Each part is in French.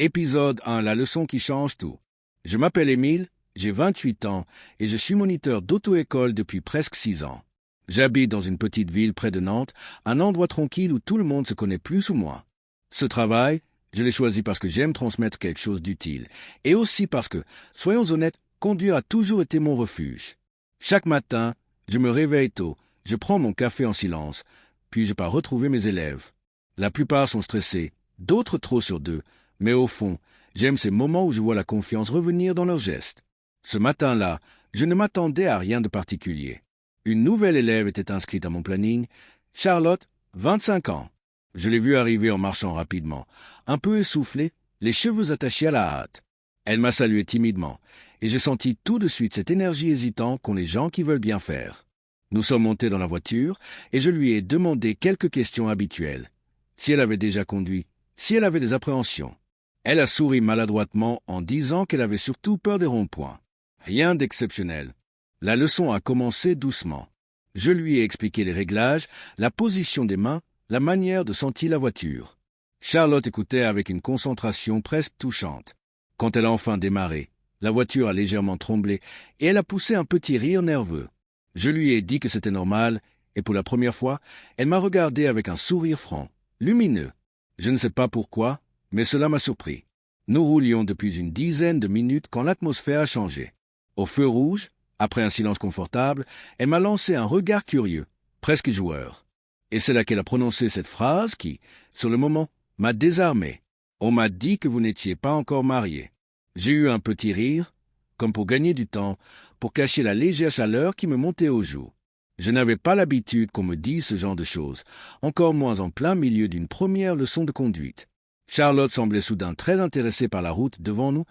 Épisode 1, la leçon qui change tout. Je m'appelle Émile, j'ai 28 ans et je suis moniteur d'auto-école depuis presque 6 ans. J'habite dans une petite ville près de Nantes, un endroit tranquille où tout le monde se connaît plus ou moins. Ce travail, je l'ai choisi parce que j'aime transmettre quelque chose d'utile et aussi parce que, soyons honnêtes, conduire a toujours été mon refuge. Chaque matin, je me réveille tôt, je prends mon café en silence, puis je pars retrouver mes élèves. La plupart sont stressés, d'autres trop sur deux, mais au fond, j'aime ces moments où je vois la confiance revenir dans leurs gestes. Ce matin-là, je ne m'attendais à rien de particulier. Une nouvelle élève était inscrite à mon planning, Charlotte, 25 ans. Je l'ai vue arriver en marchant rapidement, un peu essoufflée, les cheveux attachés à la hâte. Elle m'a salué timidement, et j'ai senti tout de suite cette énergie hésitante qu'ont les gens qui veulent bien faire. Nous sommes montés dans la voiture, et je lui ai demandé quelques questions habituelles. Si elle avait déjà conduit, si elle avait des appréhensions. Elle a souri maladroitement en disant qu'elle avait surtout peur des ronds-points. Rien d'exceptionnel. La leçon a commencé doucement. Je lui ai expliqué les réglages, la position des mains, la manière de sentir la voiture. Charlotte écoutait avec une concentration presque touchante. Quand elle a enfin démarré, la voiture a légèrement tremblé et elle a poussé un petit rire nerveux. Je lui ai dit que c'était normal et pour la première fois, elle m'a regardé avec un sourire franc, lumineux. Je ne sais pas pourquoi, mais cela m'a surpris. Nous roulions depuis une dizaine de minutes quand l'atmosphère a changé. Au feu rouge, après un silence confortable, elle m'a lancé un regard curieux, presque joueur. Et c'est là qu'elle a prononcé cette phrase qui, sur le moment, m'a désarmé. On m'a dit que vous n'étiez pas encore marié. J'ai eu un petit rire, comme pour gagner du temps, pour cacher la légère chaleur qui me montait aux joues. Je n'avais pas l'habitude qu'on me dise ce genre de choses, encore moins en plein milieu d'une première leçon de conduite. Charlotte semblait soudain très intéressée par la route devant nous,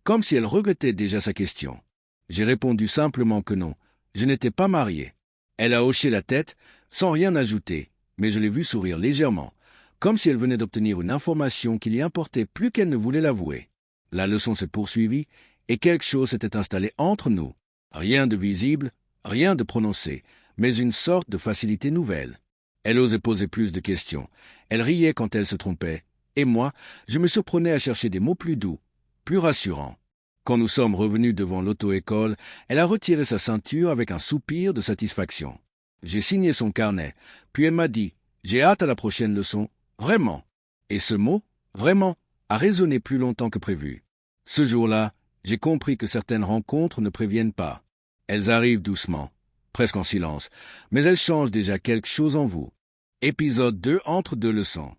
comme si elle regrettait déjà sa question. J'ai répondu simplement que non, je n'étais pas marié. Elle a hoché la tête, sans rien ajouter, mais je l'ai vue sourire légèrement, comme si elle venait d'obtenir une information qui lui importait plus qu'elle ne voulait l'avouer. La leçon s'est poursuivie, et quelque chose s'était installé entre nous. Rien de visible, rien de prononcé, mais une sorte de facilité nouvelle. Elle osait poser plus de questions, elle riait quand elle se trompait, et moi, je me surprenais à chercher des mots plus doux, plus rassurants. Quand nous sommes revenus devant l'auto-école, elle a retiré sa ceinture avec un soupir de satisfaction. J'ai signé son carnet, puis elle m'a dit « J'ai hâte à la prochaine leçon, vraiment ». Et ce mot « vraiment » a résonné plus longtemps que prévu. Ce jour-là, j'ai compris que certaines rencontres ne préviennent pas. Elles arrivent doucement, presque en silence, mais elles changent déjà quelque chose en vous. Épisode 2 entre deux leçons.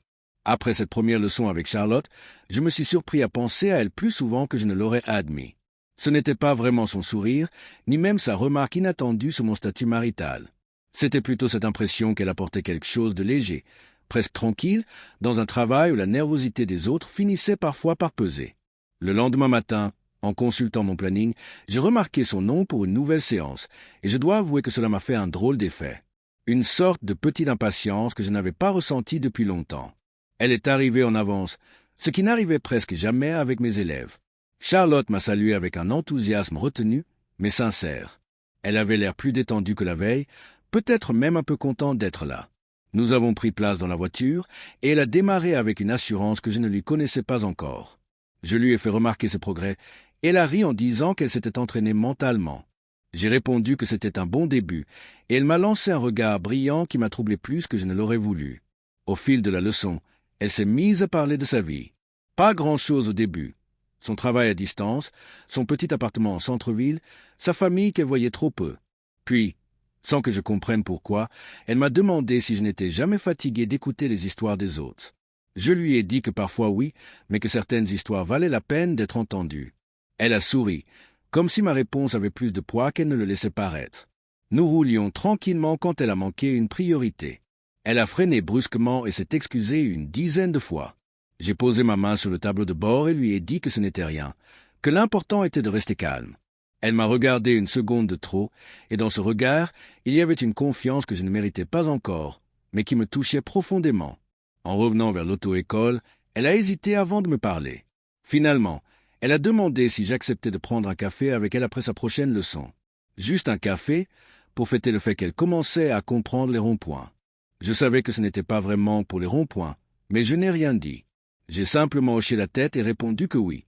Après cette première leçon avec Charlotte, je me suis surpris à penser à elle plus souvent que je ne l'aurais admis. Ce n'était pas vraiment son sourire, ni même sa remarque inattendue sur mon statut marital. C'était plutôt cette impression qu'elle apportait quelque chose de léger, presque tranquille, dans un travail où la nervosité des autres finissait parfois par peser. Le lendemain matin, en consultant mon planning, j'ai remarqué son nom pour une nouvelle séance, et je dois avouer que cela m'a fait un drôle d'effet. Une sorte de petite impatience que je n'avais pas ressentie depuis longtemps. Elle est arrivée en avance, ce qui n'arrivait presque jamais avec mes élèves. Charlotte m'a salué avec un enthousiasme retenu, mais sincère. Elle avait l'air plus détendue que la veille, peut-être même un peu contente d'être là. Nous avons pris place dans la voiture, et elle a démarré avec une assurance que je ne lui connaissais pas encore. Je lui ai fait remarquer ce progrès, et elle a ri en disant qu'elle s'était entraînée mentalement. J'ai répondu que c'était un bon début, et elle m'a lancé un regard brillant qui m'a troublé plus que je ne l'aurais voulu. Au fil de la leçon, elle s'est mise à parler de sa vie. Pas grand-chose au début. Son travail à distance, son petit appartement en centre-ville, sa famille qu'elle voyait trop peu. Puis, sans que je comprenne pourquoi, elle m'a demandé si je n'étais jamais fatigué d'écouter les histoires des autres. Je lui ai dit que parfois oui, mais que certaines histoires valaient la peine d'être entendues. Elle a souri, comme si ma réponse avait plus de poids qu'elle ne le laissait paraître. Nous roulions tranquillement quand elle a manqué une priorité. Elle a freiné brusquement et s'est excusée une dizaine de fois. J'ai posé ma main sur le tableau de bord et lui ai dit que ce n'était rien, que l'important était de rester calme. Elle m'a regardé une seconde de trop, et dans ce regard, il y avait une confiance que je ne méritais pas encore, mais qui me touchait profondément. En revenant vers l'auto-école, elle a hésité avant de me parler. Finalement, elle a demandé si j'acceptais de prendre un café avec elle après sa prochaine leçon. Juste un café, pour fêter le fait qu'elle commençait à comprendre les ronds-points. Je savais que ce n'était pas vraiment pour les ronds-points, mais je n'ai rien dit. J'ai simplement hoché la tête et répondu que oui.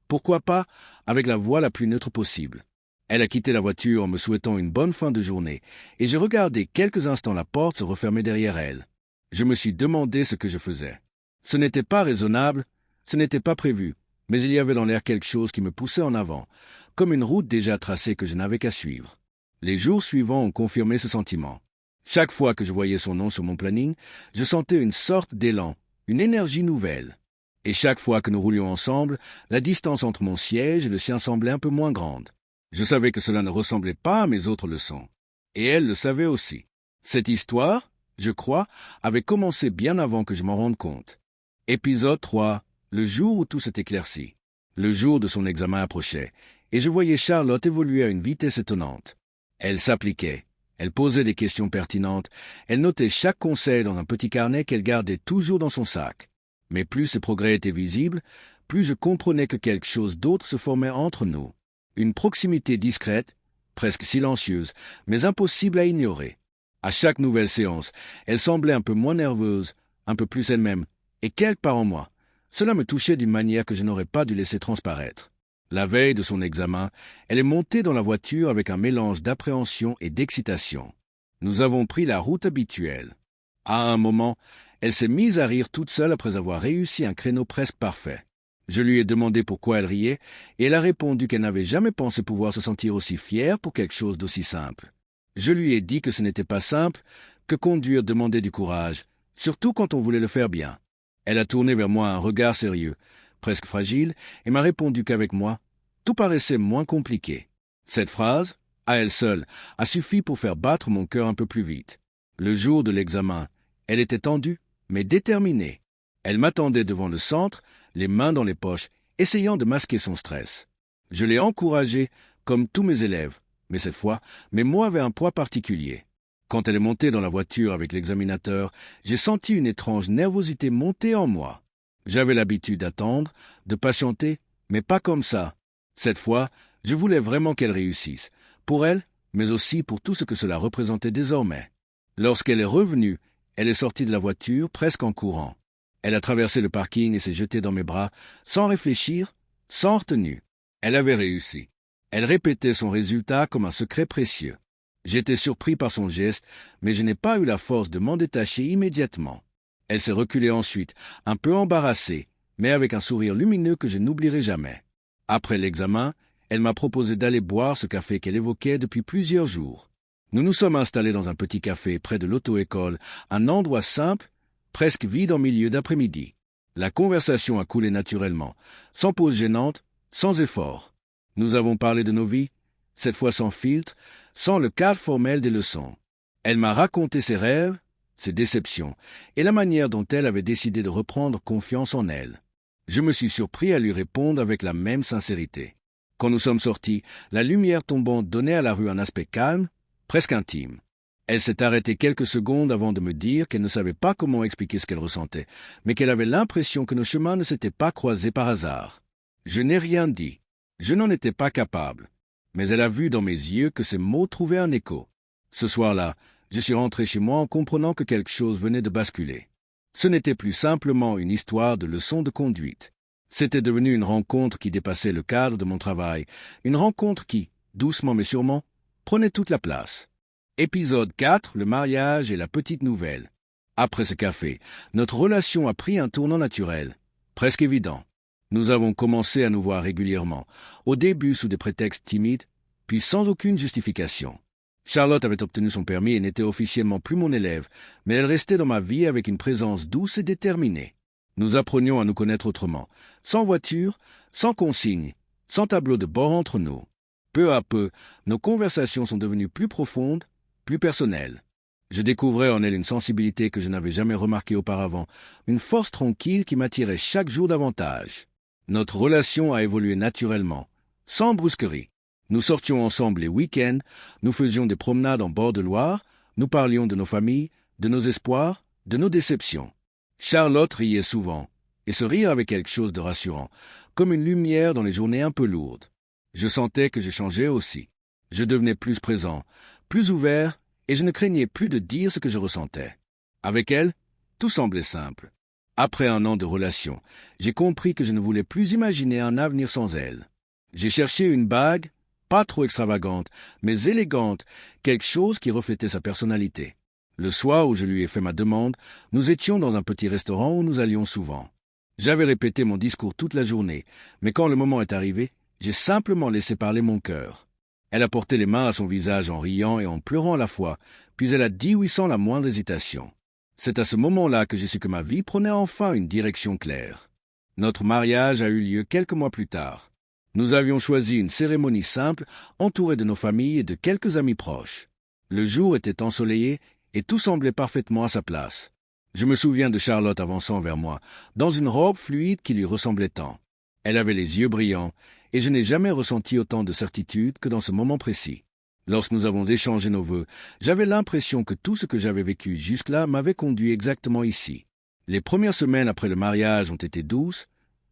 Pourquoi pas, avec la voix la plus neutre possible. Elle a quitté la voiture en me souhaitant une bonne fin de journée, et j'ai regardé quelques instants la porte se refermer derrière elle. Je me suis demandé ce que je faisais. Ce n'était pas raisonnable, ce n'était pas prévu, mais il y avait dans l'air quelque chose qui me poussait en avant, comme une route déjà tracée que je n'avais qu'à suivre. Les jours suivants ont confirmé ce sentiment. Chaque fois que je voyais son nom sur mon planning, je sentais une sorte d'élan, une énergie nouvelle. Et chaque fois que nous roulions ensemble, la distance entre mon siège et le sien semblait un peu moins grande. Je savais que cela ne ressemblait pas à mes autres leçons. Et elle le savait aussi. Cette histoire, je crois, avait commencé bien avant que je m'en rende compte. Épisode 3. Le jour où tout s'est éclairci. Le jour de son examen approchait, et je voyais Charlotte évoluer à une vitesse étonnante. Elle s'appliquait, elle posait des questions pertinentes, elle notait chaque conseil dans un petit carnet qu'elle gardait toujours dans son sac. Mais plus ses progrès étaient visibles, plus je comprenais que quelque chose d'autre se formait entre nous. Une proximité discrète, presque silencieuse, mais impossible à ignorer. À chaque nouvelle séance, elle semblait un peu moins nerveuse, un peu plus elle-même, et quelque part en moi. Cela me touchait d'une manière que je n'aurais pas dû laisser transparaître. La veille de son examen, elle est montée dans la voiture avec un mélange d'appréhension et d'excitation. Nous avons pris la route habituelle. À un moment, elle s'est mise à rire toute seule après avoir réussi un créneau presque parfait. Je lui ai demandé pourquoi elle riait, et elle a répondu qu'elle n'avait jamais pensé pouvoir se sentir aussi fière pour quelque chose d'aussi simple. Je lui ai dit que ce n'était pas simple, que conduire demandait du courage, surtout quand on voulait le faire bien. Elle a tourné vers moi un regard sérieux, presque fragile, et m'a répondu qu'avec moi, tout paraissait moins compliqué. Cette phrase, à elle seule, a suffi pour faire battre mon cœur un peu plus vite. Le jour de l'examen, elle était tendue, mais déterminée. Elle m'attendait devant le centre, les mains dans les poches, essayant de masquer son stress. Je l'ai encouragée, comme tous mes élèves, mais cette fois, mes mots avaient un poids particulier. Quand elle est montée dans la voiture avec l'examinateur, j'ai senti une étrange nervosité monter en moi. J'avais l'habitude d'attendre, de patienter, mais pas comme ça. Cette fois, je voulais vraiment qu'elle réussisse, pour elle, mais aussi pour tout ce que cela représentait désormais. Lorsqu'elle est revenue, elle est sortie de la voiture presque en courant. Elle a traversé le parking et s'est jetée dans mes bras, sans réfléchir, sans retenue. Elle avait réussi. Elle répétait son résultat comme un secret précieux. J'étais surpris par son geste, mais je n'ai pas eu la force de m'en détacher immédiatement. Elle s'est reculée ensuite, un peu embarrassée, mais avec un sourire lumineux que je n'oublierai jamais. Après l'examen, elle m'a proposé d'aller boire ce café qu'elle évoquait depuis plusieurs jours. Nous nous sommes installés dans un petit café près de l'auto-école, un endroit simple, presque vide en milieu d'après-midi. La conversation a coulé naturellement, sans pause gênante, sans effort. Nous avons parlé de nos vies, cette fois sans filtre, sans le cadre formel des leçons. Elle m'a raconté ses rêves, ses déceptions, et la manière dont elle avait décidé de reprendre confiance en elle. Je me suis surpris à lui répondre avec la même sincérité. Quand nous sommes sortis, la lumière tombante donnait à la rue un aspect calme, presque intime. Elle s'est arrêtée quelques secondes avant de me dire qu'elle ne savait pas comment expliquer ce qu'elle ressentait, mais qu'elle avait l'impression que nos chemins ne s'étaient pas croisés par hasard. Je n'ai rien dit. Je n'en étais pas capable. Mais elle a vu dans mes yeux que ces mots trouvaient un écho. Ce soir-là, je suis rentré chez moi en comprenant que quelque chose venait de basculer. Ce n'était plus simplement une histoire de leçon de conduite. C'était devenu une rencontre qui dépassait le cadre de mon travail, une rencontre qui, doucement mais sûrement, prenait toute la place. Épisode 4, le mariage et la petite nouvelle. Après ce café, notre relation a pris un tournant naturel, presque évident. Nous avons commencé à nous voir régulièrement, au début sous des prétextes timides, puis sans aucune justification. Charlotte avait obtenu son permis et n'était officiellement plus mon élève, mais elle restait dans ma vie avec une présence douce et déterminée. Nous apprenions à nous connaître autrement, sans voiture, sans consigne, sans tableau de bord entre nous. Peu à peu, nos conversations sont devenues plus profondes, plus personnelles. Je découvrais en elle une sensibilité que je n'avais jamais remarquée auparavant, une force tranquille qui m'attirait chaque jour davantage. Notre relation a évolué naturellement, sans brusquerie. Nous sortions ensemble les week-ends, nous faisions des promenades en bord de Loire, nous parlions de nos familles, de nos espoirs, de nos déceptions. Charlotte riait souvent, et ce rire avait quelque chose de rassurant, comme une lumière dans les journées un peu lourdes. Je sentais que je changeais aussi. Je devenais plus présent, plus ouvert, et je ne craignais plus de dire ce que je ressentais. Avec elle, tout semblait simple. Après un an de relation, j'ai compris que je ne voulais plus imaginer un avenir sans elle. J'ai cherché une bague, pas trop extravagante, mais élégante, quelque chose qui reflétait sa personnalité. Le soir où je lui ai fait ma demande, nous étions dans un petit restaurant où nous allions souvent. J'avais répété mon discours toute la journée, mais quand le moment est arrivé, j'ai simplement laissé parler mon cœur. Elle a porté les mains à son visage en riant et en pleurant à la fois, puis elle a dit oui sans la moindre hésitation. C'est à ce moment-là que j'ai su que ma vie prenait enfin une direction claire. Notre mariage a eu lieu quelques mois plus tard. Nous avions choisi une cérémonie simple, entourée de nos familles et de quelques amis proches. Le jour était ensoleillé et tout semblait parfaitement à sa place. Je me souviens de Charlotte avançant vers moi, dans une robe fluide qui lui ressemblait tant. Elle avait les yeux brillants, et je n'ai jamais ressenti autant de certitude que dans ce moment précis. Lorsque nous avons échangé nos vœux, j'avais l'impression que tout ce que j'avais vécu jusque-là m'avait conduit exactement ici. Les premières semaines après le mariage ont été douces,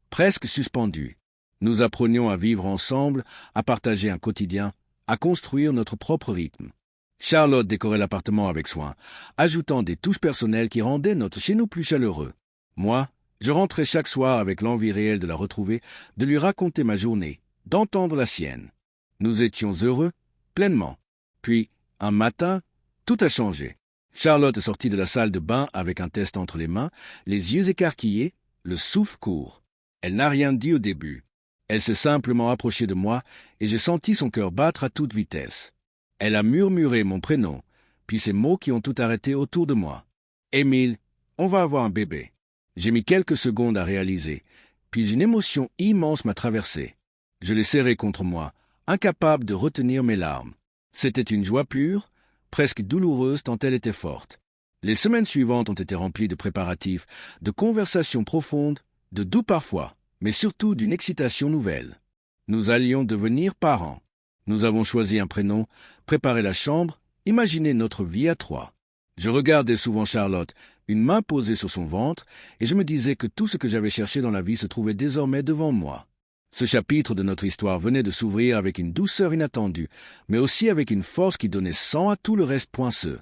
presque suspendues. Nous apprenions à vivre ensemble, à partager un quotidien, à construire notre propre rythme. Charlotte décorait l'appartement avec soin, ajoutant des touches personnelles qui rendaient notre chez nous plus chaleureux. Moi, je rentrais chaque soir avec l'envie réelle de la retrouver, de lui raconter ma journée, d'entendre la sienne. Nous étions heureux, pleinement. Puis, un matin, tout a changé. Charlotte est sortie de la salle de bain avec un test entre les mains, les yeux écarquillés, le souffle court. Elle n'a rien dit au début. Elle s'est simplement approchée de moi et j'ai senti son cœur battre à toute vitesse. Elle a murmuré mon prénom, puis ces mots qui ont tout arrêté autour de moi. « Émile, on va avoir un bébé. » J'ai mis quelques secondes à réaliser, puis une émotion immense m'a traversé. Je l'ai serré contre moi, incapable de retenir mes larmes. C'était une joie pure, presque douloureuse tant elle était forte. Les semaines suivantes ont été remplies de préparatifs, de conversations profondes, de doux parfois, mais surtout d'une excitation nouvelle. Nous allions devenir parents. Nous avons choisi un prénom, préparé la chambre, imaginé notre vie à trois. Je regardais souvent Charlotte, une main posée sur son ventre, et je me disais que tout ce que j'avais cherché dans la vie se trouvait désormais devant moi. Ce chapitre de notre histoire venait de s'ouvrir avec une douceur inattendue, mais aussi avec une force qui donnait sang à tout le reste poinceux.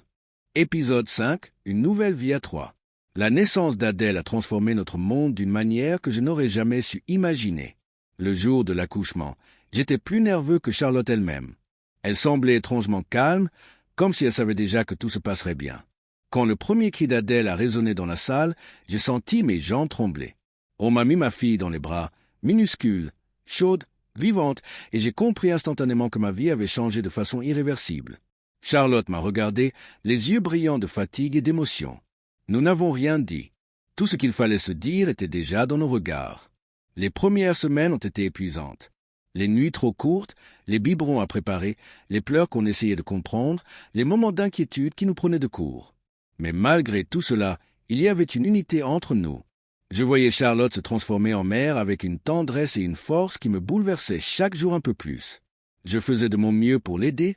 Épisode 5, une nouvelle vie à trois. La naissance d'Adèle a transformé notre monde d'une manière que je n'aurais jamais su imaginer. Le jour de l'accouchement, j'étais plus nerveux que Charlotte elle-même. Elle semblait étrangement calme, comme si elle savait déjà que tout se passerait bien. Quand le premier cri d'Adèle a résonné dans la salle, j'ai senti mes jambes trembler. On m'a mis ma fille dans les bras, minuscule, chaude, vivante, et j'ai compris instantanément que ma vie avait changé de façon irréversible. Charlotte m'a regardé, les yeux brillants de fatigue et d'émotion. Nous n'avons rien dit. Tout ce qu'il fallait se dire était déjà dans nos regards. Les premières semaines ont été épuisantes. Les nuits trop courtes, les biberons à préparer, les pleurs qu'on essayait de comprendre, les moments d'inquiétude qui nous prenaient de court. Mais malgré tout cela, il y avait une unité entre nous. Je voyais Charlotte se transformer en mère avec une tendresse et une force qui me bouleversaient chaque jour un peu plus. Je faisais de mon mieux pour l'aider,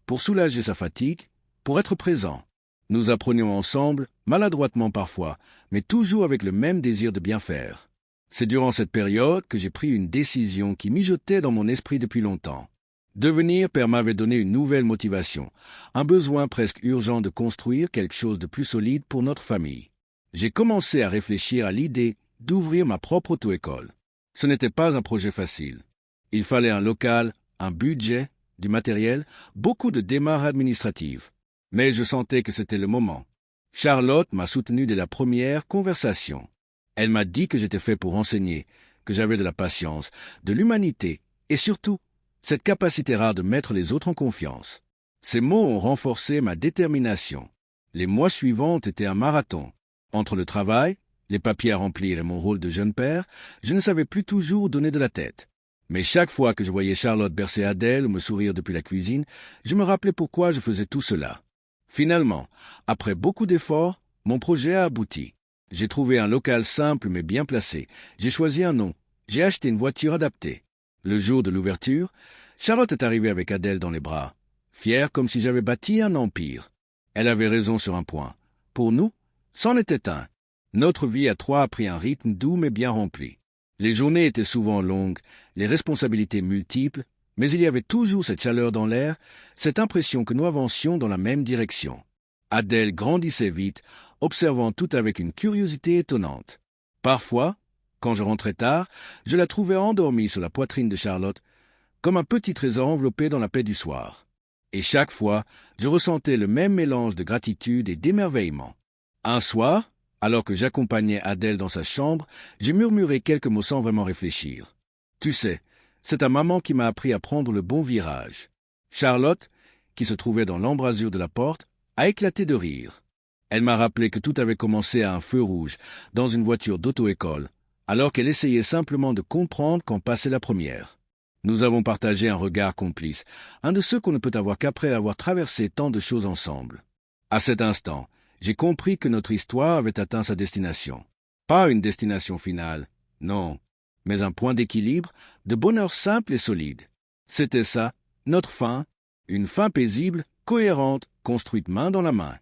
pour soulager sa fatigue, pour être présent. Nous apprenions ensemble, maladroitement parfois, mais toujours avec le même désir de bien faire. C'est durant cette période que j'ai pris une décision qui mijotait dans mon esprit depuis longtemps. Devenir père m'avait donné une nouvelle motivation, un besoin presque urgent de construire quelque chose de plus solide pour notre famille. J'ai commencé à réfléchir à l'idée d'ouvrir ma propre auto-école. Ce n'était pas un projet facile. Il fallait un local, un budget, du matériel, beaucoup de démarches administratives. Mais je sentais que c'était le moment. Charlotte m'a soutenu dès la première conversation. Elle m'a dit que j'étais fait pour enseigner, que j'avais de la patience, de l'humanité et surtout cette capacité rare de mettre les autres en confiance. Ces mots ont renforcé ma détermination. Les mois suivants ont été un marathon. Entre le travail, les papiers à remplir et mon rôle de jeune père, je ne savais plus toujours donner de la tête. Mais chaque fois que je voyais Charlotte bercer Adèle ou me sourire depuis la cuisine, je me rappelais pourquoi je faisais tout cela. Finalement, après beaucoup d'efforts, mon projet a abouti. J'ai trouvé un local simple mais bien placé. J'ai choisi un nom. J'ai acheté une voiture adaptée. Le jour de l'ouverture, Charlotte est arrivée avec Adèle dans les bras, fière comme si j'avais bâti un empire. Elle avait raison sur un point. Pour nous, c'en était un. Notre vie à trois a pris un rythme doux mais bien rempli. Les journées étaient souvent longues, les responsabilités multiples, mais il y avait toujours cette chaleur dans l'air, cette impression que nous avancions dans la même direction. Adèle grandissait vite, observant tout avec une curiosité étonnante. Parfois, quand je rentrais tard, je la trouvais endormie sur la poitrine de Charlotte, comme un petit trésor enveloppé dans la paix du soir. Et chaque fois, je ressentais le même mélange de gratitude et d'émerveillement. Un soir, alors que j'accompagnais Adèle dans sa chambre, j'ai murmuré quelques mots sans vraiment réfléchir. Tu sais, c'est ta maman qui m'a appris à prendre le bon virage. Charlotte, qui se trouvait dans l'embrasure de la porte, a éclaté de rire. Elle m'a rappelé que tout avait commencé à un feu rouge, dans une voiture d'auto-école, alors qu'elle essayait simplement de comprendre quand passait la première. Nous avons partagé un regard complice, un de ceux qu'on ne peut avoir qu'après avoir traversé tant de choses ensemble. À cet instant, j'ai compris que notre histoire avait atteint sa destination. Pas une destination finale, non, mais un point d'équilibre, de bonheur simple et solide. C'était ça, notre fin, une fin paisible, cohérente, construite main dans la main.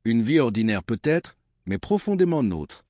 Une vie ordinaire peut-être, mais profondément nôtre.